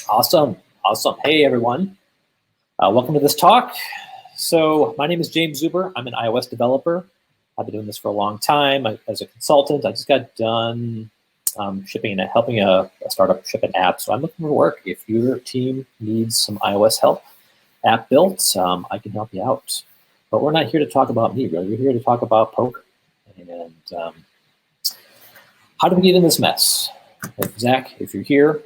Awesome. Hey, everyone. Welcome to this talk. So my name is James Zuber. I'm an iOS developer. I've been doing this for a long time as a consultant. I just got done shipping and helping a startup ship an app. So I'm looking for work. If your team needs some iOS help, app built, I can help you out. But we're not here to talk about me, really. We're here to talk about poker. And how do we get in this mess? Zach, if you're here,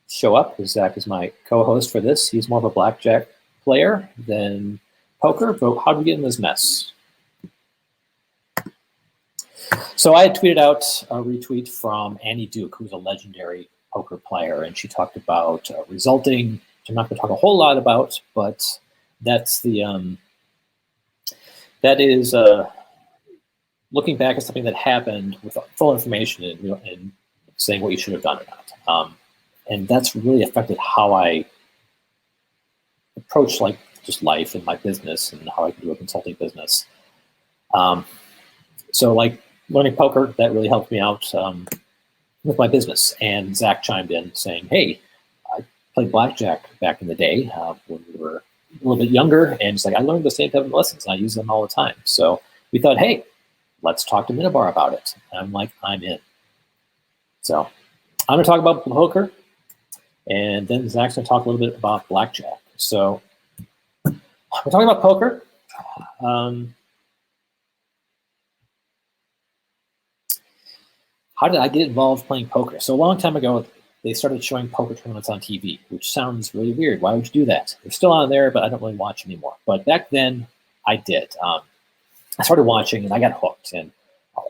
show up, because Zach is my co-host for this. He's more of a blackjack player than poker, but how do we get in this mess? So I had tweeted out a retweet from Annie Duke, who's a legendary poker player, and she talked about resulting, which I'm not going to talk a whole lot about, but that's the that is looking back at something that happened with full information and saying what you should have done or not. And that's really affected how I approach just life and my business and how I can do a consulting business. So learning poker, that really helped me out with my business. And Zach chimed in saying, hey, I played blackjack back in the day when we were a little bit younger. And it's I learned the same type of lessons and I use them all the time. So we thought, hey, let's talk to Minnebar about it. And I'm like, I'm in. So I'm going to talk about poker. And then Zach's going to talk a little bit about blackjack. So we're talking about poker. How did I get involved playing poker? So a long time ago, they started showing poker tournaments on TV, which sounds really weird. Why would you do that? They're still on there, but I don't really watch anymore. But back then, I did. I started watching, and I got hooked. And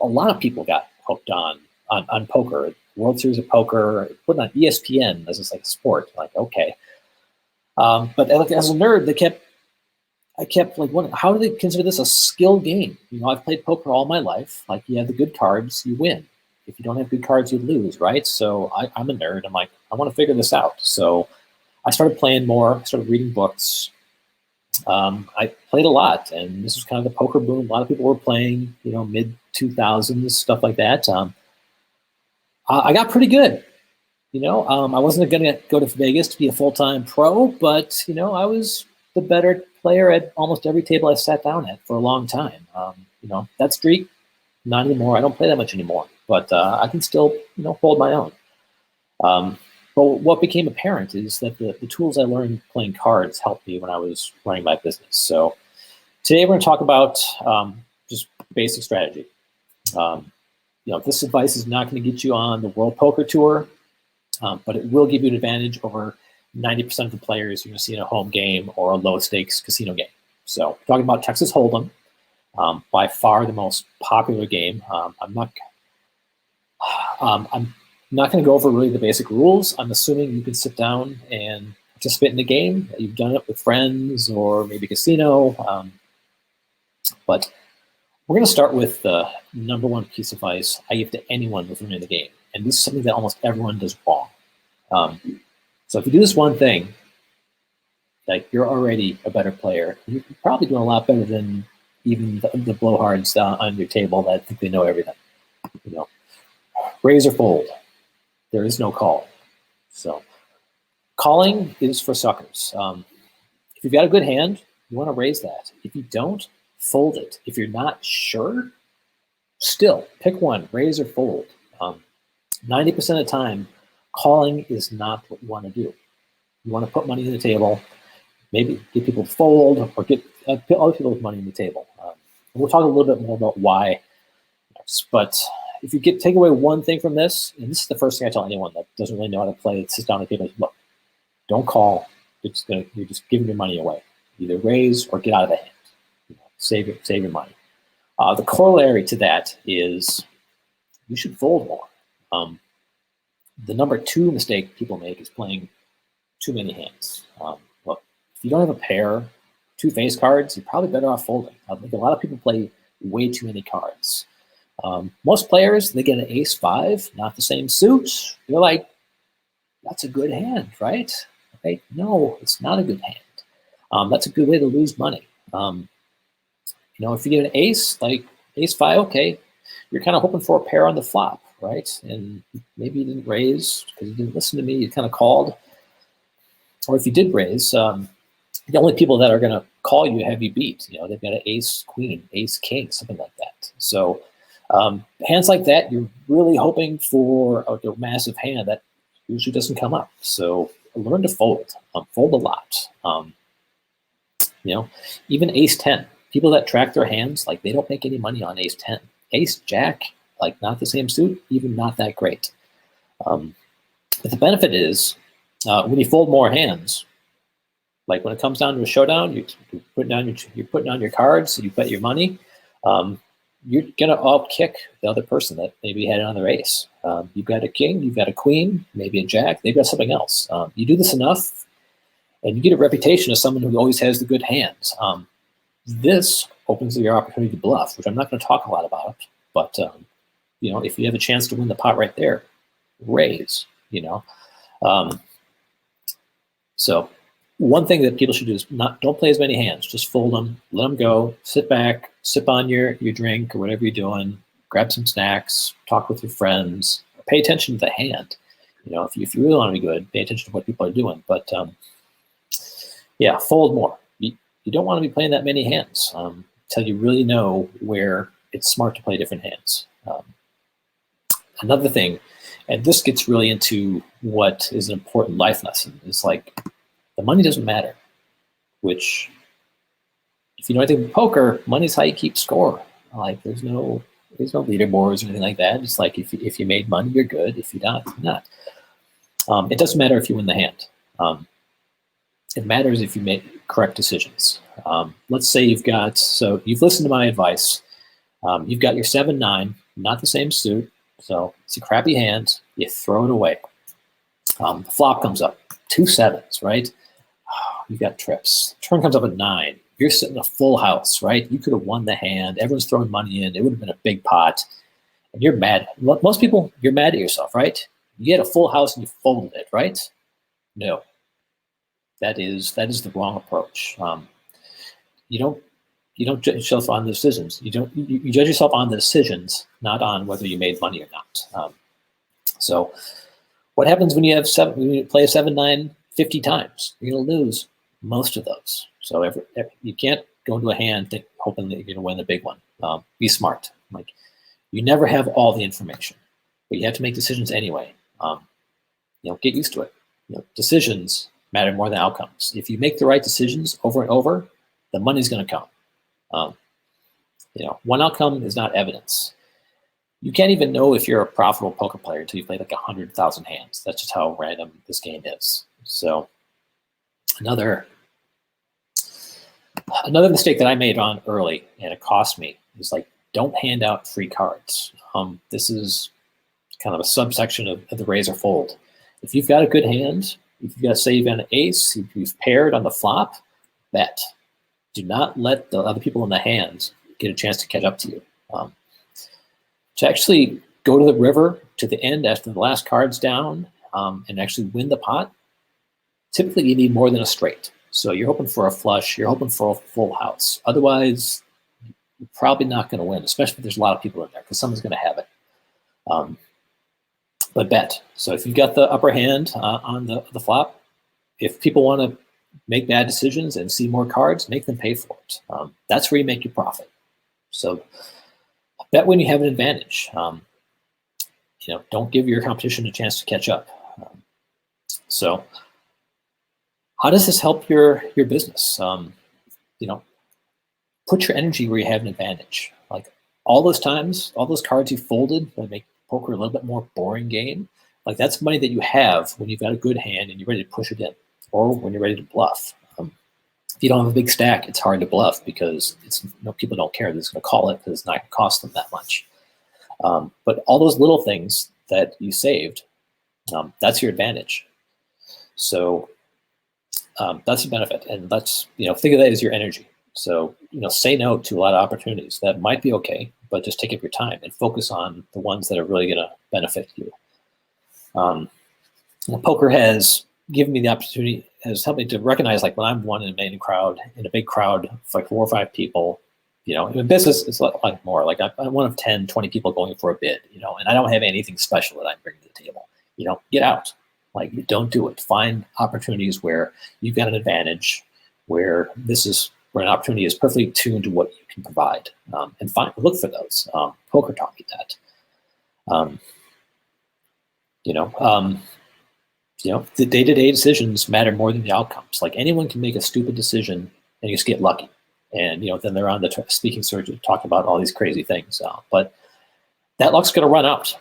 a lot of people got hooked on poker. World Series of Poker, put on ESPN as a sport. Okay. But as a nerd, I kept wondering, how do they consider this a skill game? I've played poker all my life. You have the good cards, you win. If you don't have good cards, you lose, right? So I'm a nerd. I'm I want to figure this out. So I started playing more, started reading books. I played a lot, and this was kind of the poker boom. A lot of people were playing, mid-2000s, stuff like that. I got pretty good. I wasn't going to go to Vegas to be a full-time pro, but, I was the better player at almost every table I sat down at for a long time. That streak, not anymore. I don't play that much anymore, but I can still, hold my own. But what became apparent is that the tools I learned playing cards helped me when I was running my business. So today we're going to talk about just basic strategy. This advice is not going to get you on the World Poker Tour, but it will give you an advantage over 90% of the players you're going to see in a home game or a low-stakes casino game. So we're talking about Texas Hold'em, by far the most popular game. I'm not going to go over really the basic rules. I'm assuming you can sit down and participate in the game. You've done it with friends or maybe casino, but we're going to start with the number one piece of advice I give to anyone who's learning the game. And this is something that almost everyone does wrong. So if you do this one thing, you're already a better player. You're probably doing a lot better than even the blowhards on your table that think they know everything. Raise or fold. There is no call. So calling is for suckers. If you've got a good hand, you want to raise that. If you don't, fold it. If you're not sure, still pick one, raise or fold. 90% of the time, calling is not what you want to do. You want to put money on the table, maybe get people to fold or get other people's money on the table. We'll talk a little bit more about why next. But if you take away one thing from this, and this is the first thing I tell anyone that doesn't really know how to play, sits down at the table, look, don't call. You're just giving your money away. Either raise or get out of the hand. Save your money. The corollary to that is you should fold more. The number two mistake people make is playing too many hands. Look, if you don't have a pair, two face cards, you're probably better off folding. I think a lot of people play way too many cards. Most players, they get an ace-5, not the same suit. You're like, that's a good hand, right? Right? No, it's not a good hand. That's a good way to lose money. If you get an ace, ace-5, okay, you're kind of hoping for a pair on the flop, right? And maybe you didn't raise because you didn't listen to me. You kind of called. Or if you did raise, the only people that are going to call you have you beat. They've got an ace, queen, ace, king, something like that. So hands like that, you're really hoping for a massive hand that usually doesn't come up. So learn to fold. Fold a lot. Even ace 10. People that track their hands, like they don't make any money on ace 10. Ace, jack, like not the same suit, even not that great. But the benefit is when you fold more hands, like when it comes down to a showdown, you're putting down your cards, you bet your money. You're gonna all kick the other person that maybe had another ace. You've got a king, you've got a queen, maybe a jack, they've got something else. You do this enough, and you get a reputation as someone who always has the good hands. This opens your opportunity to bluff, which I'm not going to talk a lot about. But if you have a chance to win the pot right there, raise. So one thing that people should do is don't play as many hands. Just fold them, let them go, sit back, sip on your drink or whatever you're doing, grab some snacks, talk with your friends, pay attention to the hand. If you really want to be good, pay attention to what people are doing. But yeah, fold more. You don't want to be playing that many hands until you really know where it's smart to play different hands. Another thing, and this gets really into what is an important life lesson, is like the money doesn't matter, which if you know anything about poker, money's how you keep score. Like there's no leaderboards or anything like that. It's like if you made money, you're good. If you're not, you're not. It doesn't matter if you win the hand. It matters if you make correct decisions. Let's say you've listened to my advice. You've got your 7-9, not the same suit, so it's a crappy hand. You throw it away. The flop comes up, 2 7s, right? You've got trips. Turn comes up at 9. You're sitting in a full house, right? You could have won the hand. Everyone's throwing money in. It would have been a big pot. And you're mad. Most people, you're mad at yourself, right? You had a full house and you folded it, right? No. That is the wrong approach. You don't judge yourself on the decisions. You judge yourself on the decisions, not on whether you made money or not. So, what happens when you play a 7-9 50 times? You're gonna lose most of those. So you can't go into a hand hoping that you're gonna win the big one. Be smart. Like you never have all the information, but you have to make decisions anyway. Get used to it. Decisions matter more than outcomes. If you make the right decisions over and over, the money's going to come. One outcome is not evidence. You can't even know if you're a profitable poker player until you play like 100,000 hands. That's just how random this game is. So another mistake that I made on early, and it cost me, is like don't hand out free cards. This is kind of a subsection of the raise or fold. If you've got a good hand, if you've got, say you've got an ace, if you've paired on the flop, bet. Do not let the other people in the hand get a chance to catch up to you. To actually go to the river to the end after the last card's down and actually win the pot, typically you need more than a straight. So you're hoping for a flush, you're hoping for a full house. Otherwise, you're probably not going to win, especially if there's a lot of people in there, because someone's going to have it. But bet. So if you've got the upper hand on the flop, if people want to make bad decisions and see more cards, make them pay for it. That's where you make your profit. So bet when you have an advantage. Don't give your competition a chance to catch up. So how does this help your business? Put your energy where you have an advantage. Like all those times, all those cards you folded that make poker a little bit more boring game, like that's money that you have when you've got a good hand and you're ready to push it in, or when you're ready to bluff. If you don't have a big stack, it's hard to bluff because people don't care. They're just going to call it because it's not going to cost them that much. But all those little things that you saved, that's your advantage. So that's a benefit, and that's think of that as your energy. So say no to a lot of opportunities that might be okay, but just take up your time and focus on the ones that are really going to benefit you. Poker has given me the opportunity, has helped me to recognize, like when I'm one in a big crowd of like 4 or 5 people, in business it's like more like I'm one of 10, 20 people going for a bid, and I don't have anything special that I'm bringing to the table. Get out, Like, don't do it. Find opportunities where you've got an advantage, where where an opportunity is perfectly tuned to what you can provide, and look for those. Poker taught me that. The day-to-day decisions matter more than the outcomes. Like, anyone can make a stupid decision and just get lucky, and then they're on the speaking circuit to talk about all these crazy things. But that luck's going to run out.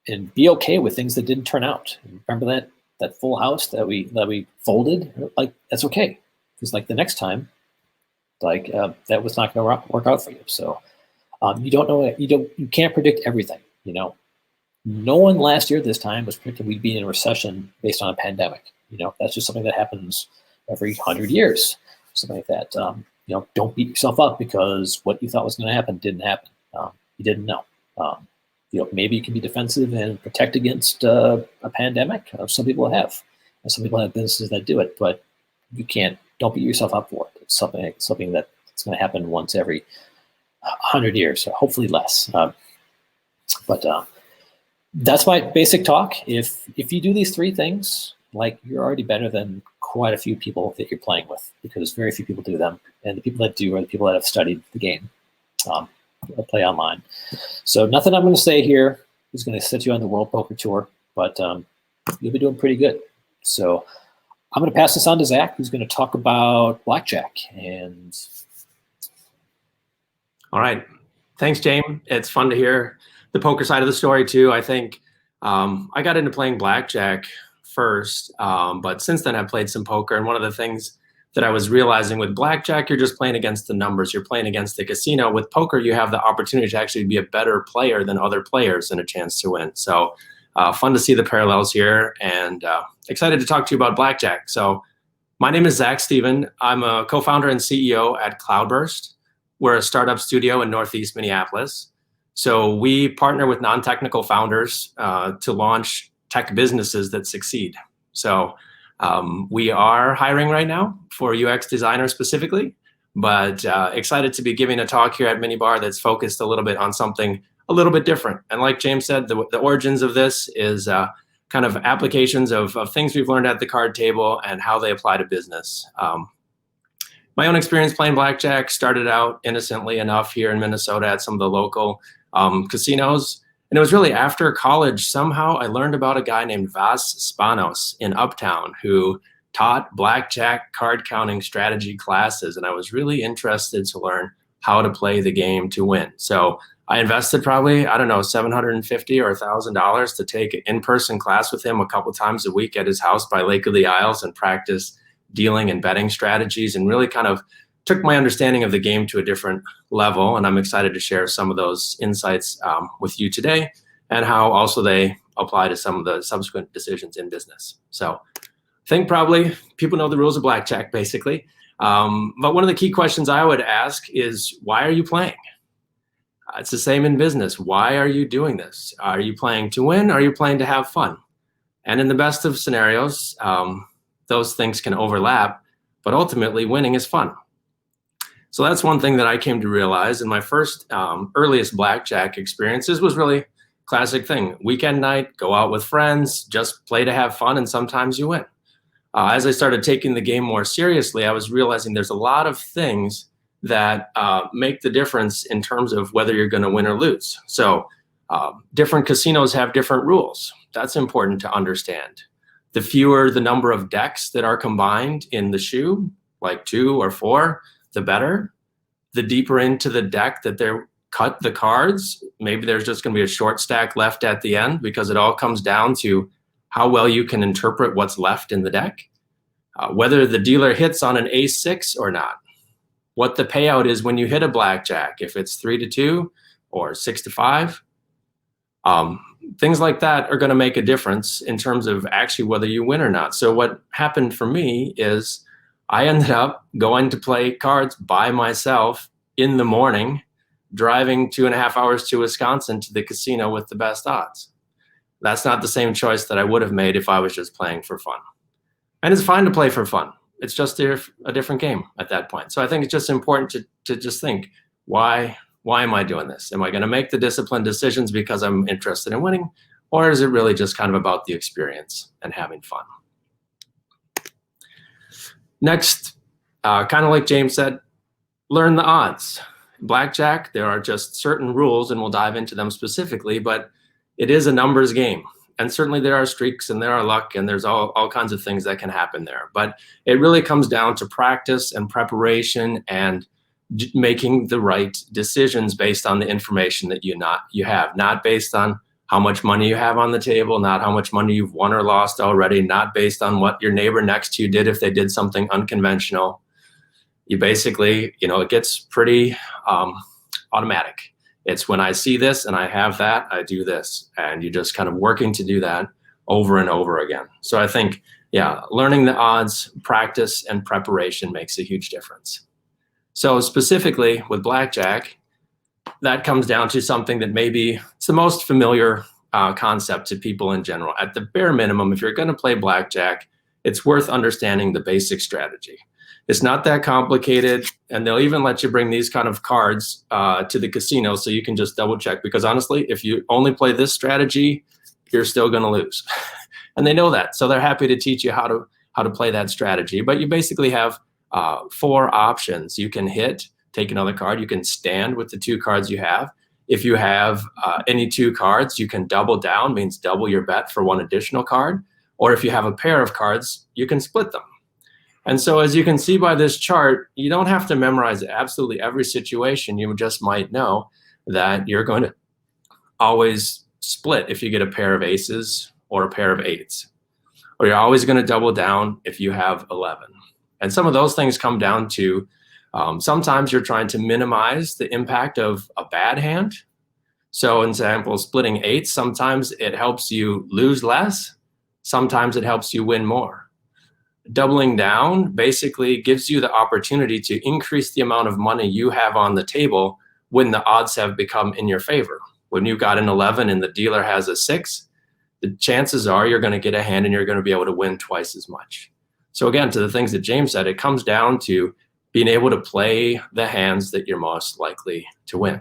And be okay with things that didn't turn out. Remember that full house that we folded? Like, that's okay, because like the next time, like that was not going to work out for you. So you don't know, you can't predict everything. No one last year at this time was predicting we'd be in a recession based on a pandemic. That's just something that happens every 100 years, something like that. Don't beat yourself up because what you thought was going to happen didn't happen. You didn't know. Maybe you can be defensive and protect against a pandemic. Some people have, and some people have businesses that do it, but you can't. Don't beat yourself up for it. It's something that's going to happen once every 100 years, or hopefully less. But that's my basic talk. If you do these three things, like, you're already better than quite a few people that you're playing with, because very few people do them, and the people that do are the people that have studied the game. Play online. So nothing I'm going to say here is going to set you on the World Poker Tour, but you'll be doing pretty good. So I'm going to pass this on to Zach, who's going to talk about blackjack. And all right, thanks, Jaim. It's fun to hear the poker side of the story too. I think I got into playing blackjack first, but since then I've played some poker. And one of the things that I was realizing with blackjack, you're just playing against the numbers. You're playing against the casino. With poker, you have the opportunity to actually be a better player than other players and a chance to win. So fun to see the parallels here, and excited to talk to you about blackjack. So my name is Zach Steven. I'm a co-founder and CEO at Cloudburst. We're a startup studio in Northeast Minneapolis. So we partner with non-technical founders to launch tech businesses that succeed. So we are hiring right now for UX designers specifically, but excited to be giving a talk here at Minibar that's focused a little bit on something a little bit different. And like James said, the origins of this is kind of applications of things we've learned at the card table and how they apply to business. My own experience playing blackjack started out innocently enough here in Minnesota at some of the local casinos. And it was really after college, somehow I learned about a guy named Vas Spanos in Uptown who taught blackjack card counting strategy classes. And I was really interested to learn how to play the game to win. So I invested probably, I don't know, $750 or $1,000 to take an in-person class with him a couple times a week at his house by Lake of the Isles and practice dealing and betting strategies, and really kind of took my understanding of the game to a different level. And I'm excited to share some of those insights with you today, and how also they apply to some of the subsequent decisions in business. So I think probably people know the rules of blackjack basically. But one of the key questions I would ask is, why are you playing? It's the same in business. Why are you doing this? Are you playing to win? Or are you playing to have fun? And in the best of scenarios, those things can overlap, but ultimately winning is fun. So that's one thing that I came to realize. And my first earliest blackjack experiences was really classic thing. Weekend night, go out with friends, just play to have fun, and sometimes you win. As I started taking the game more seriously, I was realizing there's a lot of things that make the difference in terms of whether you're going to win or lose. So different casinos have different rules. That's important to understand. The fewer the number of decks that are combined in the shoe, like 2 or 4, the better. The deeper into the deck that they're cut the cards, maybe there's just going to be a short stack left at the end, because it all comes down to how well you can interpret what's left in the deck, whether the dealer hits on an ace-6 or not, what the payout is when you hit a blackjack, if it's 3-2 or 6-5. Things like that are going to make a difference in terms of actually whether you win or not. So what happened for me is I ended up going to play cards by myself in the morning, driving 2.5 hours to Wisconsin to the casino with the best odds. That's not the same choice that I would have made if I was just playing for fun. And it's fine to play for fun. It's just a different game at that point. So I think it's just important to just think, why am I doing this? Am I going to make the disciplined decisions because I'm interested in winning? Or is it really just kind of about the experience and having fun? Next, kind of like James said, learn the odds. Blackjack, there are just certain rules, and we'll dive into them specifically, but it is a numbers game. And certainly there are streaks and there are luck and there's all kinds of things that can happen there. But it really comes down to practice and preparation and making the right decisions based on the information that you have, not based on how much money you have on the table, not how much money you've won or lost already, not based on what your neighbor next to you did if they did something unconventional. You basically, it gets pretty automatic. It's when I see this and I have that, I do this. And you're just kind of working to do that over and over again. So I think, yeah, learning the odds, practice, and preparation makes a huge difference. So specifically with blackjack, that comes down to something that maybe it's the most familiar concept to people in general. At the bare minimum, if you're going to play blackjack, it's worth understanding the basic strategy. It's not that complicated, and they'll even let you bring these kind of cards to the casino so you can just double check, because honestly, if you only play this strategy, you're still going to lose. And they know that, so they're happy to teach you how to play that strategy. But you basically have 4 options. You can hit, take another card. You can stand with the 2 cards you have. If you have any 2 cards, you can double down, means double your bet for 1 additional card. Or if you have a pair of cards, you can split them. And so as you can see by this chart, you don't have to memorize absolutely every situation. You just might know that you're going to always split if you get a pair of aces or a pair of 8s. Or you're always going to double down if you have 11. And some of those things come down to sometimes you're trying to minimize the impact of a bad hand. So in example, splitting 8s, sometimes it helps you lose less. Sometimes it helps you win more. Doubling down basically gives you the opportunity to increase the amount of money you have on the table when the odds have become in your favor. When you've got an 11 and the dealer has a 6, the chances are you're going to get a hand and you're going to be able to win twice as much. So again, to the things that James said, it comes down to being able to play the hands that you're most likely to win.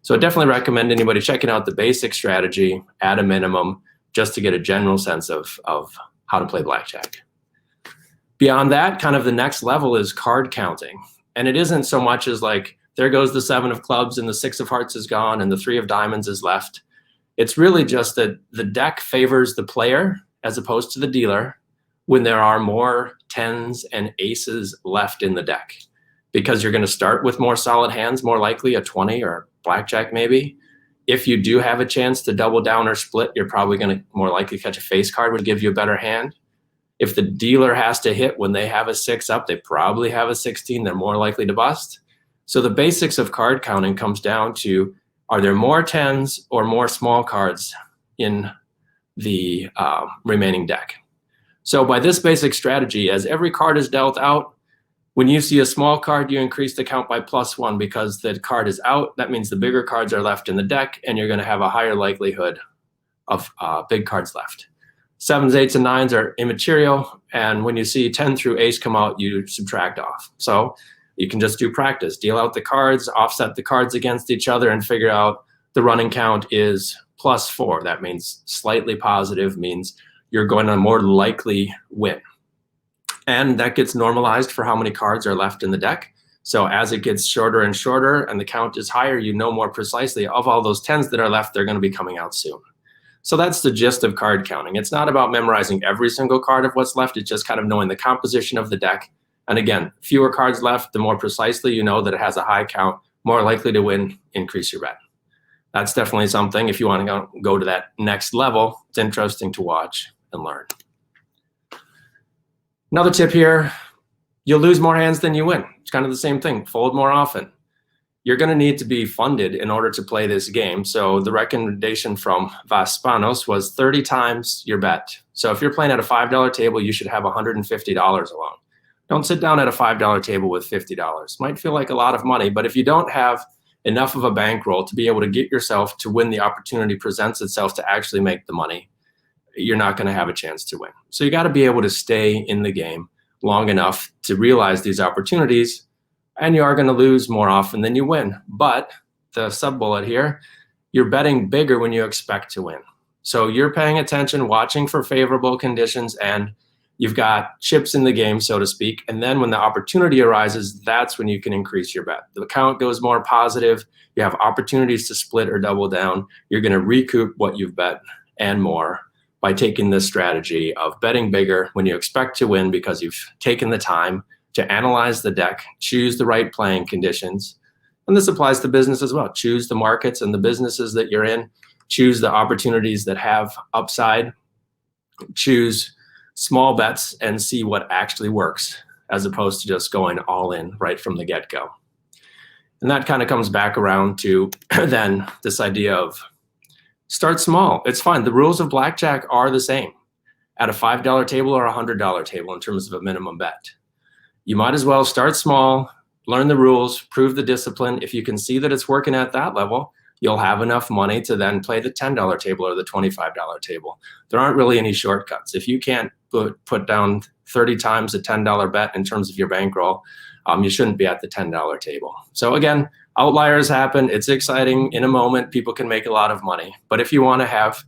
So I definitely recommend anybody checking out the basic strategy at a minimum, just to get a general sense of how to play blackjack. Beyond that, kind of the next level is card counting. And it isn't so much as like, there goes the 7 of clubs and the 6 of hearts is gone and the 3 of diamonds is left. It's really just that the deck favors the player as opposed to the dealer when there are more 10s and aces left in the deck. Because you're going to start with more solid hands, more likely a 20 or blackjack maybe. If you do have a chance to double down or split, you're probably going to more likely catch a face card, would give you a better hand. If the dealer has to hit when they have a 6 up, they probably have a 16. They're more likely to bust. So the basics of card counting comes down to, are there more 10s or more small cards in the remaining deck? So by this basic strategy, as every card is dealt out, when you see a small card, you increase the count by +1 because the card is out. That means the bigger cards are left in the deck, and you're going to have a higher likelihood of big cards left. 7s, 8s, and 9s are immaterial, and when you see 10 through ace come out, you subtract off. So you can just do practice. Deal out the cards, offset the cards against each other, and figure out the running count is +4. That means slightly positive, means you're going to more likely win. And that gets normalized for how many cards are left in the deck. So as it gets shorter and shorter and the count is higher, you know more precisely of all those 10s that are left, they're going to be coming out soon. So that's the gist of card counting. It's not about memorizing every single card of what's left. It's just kind of knowing the composition of the deck. And again, fewer cards left, the more precisely you know that it has a high count, more likely to win, increase your bet. That's definitely something, if you want to go to that next level, it's interesting to watch and learn. Another tip here, you'll lose more hands than you win. It's kind of the same thing, fold more often. You're going to need to be funded in order to play this game. So the recommendation from Vaspanos was 30 times your bet. So if you're playing at a $5 table, you should have $150 alone. Don't sit down at a $5 table with $50. Might feel like a lot of money, but if you don't have enough of a bankroll to be able to get yourself to when the opportunity presents itself to actually make the money, you're not going to have a chance to win. So you got to be able to stay in the game long enough to realize these opportunities, and you are going to lose more often than you win. But the sub bullet here, you're betting bigger when you expect to win. So you're paying attention, watching for favorable conditions, and you've got chips in the game, so to speak. And then when the opportunity arises, that's when you can increase your bet. The count goes more positive. You have opportunities to split or double down. You're going to recoup what you've bet and more by taking this strategy of betting bigger when you expect to win, because you've taken the time to analyze the deck, choose the right playing conditions. And this applies to business as well. Choose the markets and the businesses that you're in. Choose the opportunities that have upside. Choose small bets and see what actually works, as opposed to just going all in right from the get-go. And that kind of comes back around to then this idea of start small. It's fine. The rules of blackjack are the same at a $5 table or a $100 table in terms of a minimum bet. You might as well start small, learn the rules, prove the discipline. If you can see that it's working at that level, you'll have enough money to then play the $10 table or the $25 table. There aren't really any shortcuts. If you can't put down 30 times a $10 bet in terms of your bankroll, you shouldn't be at the $10 table. So again, outliers happen. It's exciting in a moment. People can make a lot of money. But if you want to have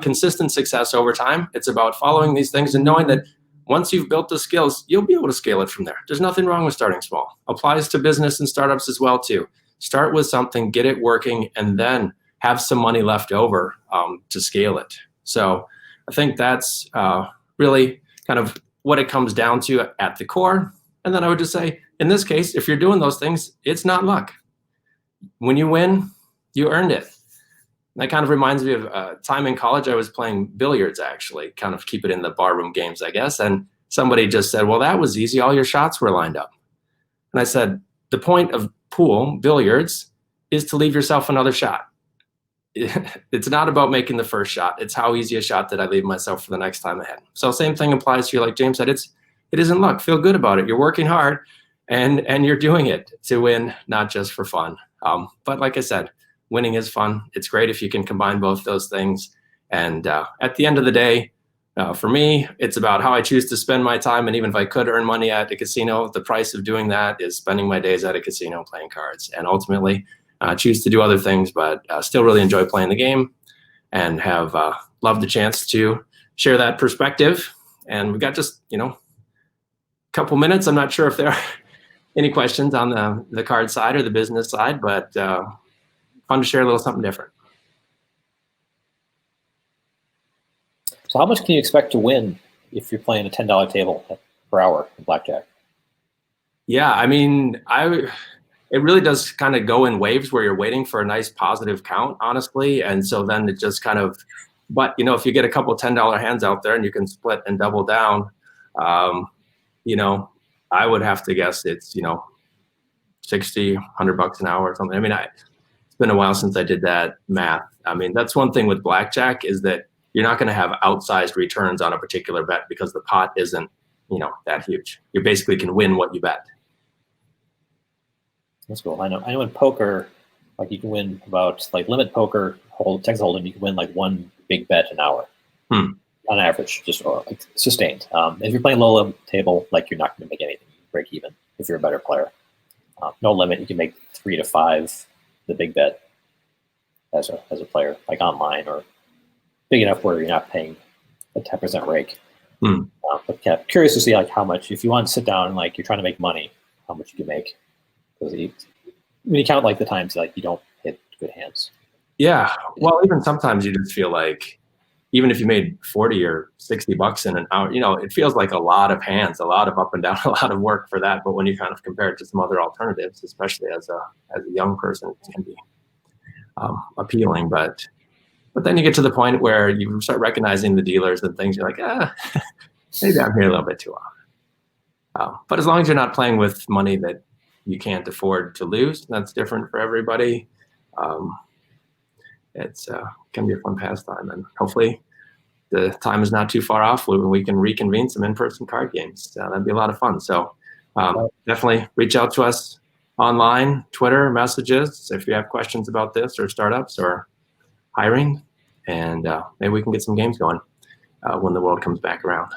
consistent success over time, it's about following these things and knowing that once you've built the skills, you'll be able to scale it from there. There's nothing wrong with starting small. Applies to business and startups as well too. Start with something, get it working, and then have some money left over to scale it. So I think that's really kind of what it comes down to at the core. And then I would just say, in this case, if you're doing those things, it's not luck. When you win, you earned it. That kind of reminds me of a time in college I was playing billiards, actually, kind of keep it in the barroom games, I guess. And somebody just said, well, that was easy. All your shots were lined up. And I said, the point of pool, billiards, is to leave yourself another shot. It's not about making the first shot. It's how easy a shot that I leave myself for the next time ahead. So same thing applies here. Like James said, it isn't luck. Feel good about it. You're working hard and you're doing it to win, not just for fun. But like I said, winning is fun. It's great if you can combine both those things. And at the end of the day, for me, it's about how I choose to spend my time. And even if I could earn money at a casino, the price of doing that is spending my days at a casino playing cards. And ultimately, choose to do other things, but still really enjoy playing the game and have loved the chance to share that perspective. And we've got just, a couple minutes. I'm not sure if there are any questions on the card side or the business side, but fun to share a little something different. So how much can you expect to win if you're playing a $10 table per hour in blackjack? Yeah, I mean, it really does kind of go in waves where you're waiting for a nice positive count, honestly. And so then it just kind of, but if you get a couple $10 hands out there and you can split and double down, I would have to guess it's, 60, $100 an hour or something. I mean, it's been a while since I did that math. I mean, that's one thing with blackjack is that you're not going to have outsized returns on a particular bet because the pot isn't, that huge. You basically can win what you bet. That's cool. I know in poker, like you can win about limit poker, Texas Hold'em, you can win one big bet an hour on average, just or sustained. If you're playing low level table, you're not going to make anything. You break even if you're a better player. No limit, you can make 3 to 5 the big bet as a player, online or big enough where you're not paying a 10% rake. But yeah, curious to see how much, if you want to sit down and you're trying to make money, how much you can make. Because when you count the times you don't hit good hands. Yeah, well, even sometimes you just feel even if you made 40 or 60 bucks in an hour, it feels like a lot of hands, a lot of up and down, a lot of work for that. But when you kind of compare it to some other alternatives, especially as a young person, it can be appealing. But then you get to the point where you start recognizing the dealers and things. You're like, maybe I'm here a little bit too often. But as long as you're not playing with money that you can't afford to lose, that's different for everybody. It's can be a fun pastime, and hopefully the time is not too far off when we can reconvene some in-person card games. That'd be a lot of fun. So definitely reach out to us online, Twitter, messages, if you have questions about this or startups or hiring, and maybe we can get some games going when the world comes back around.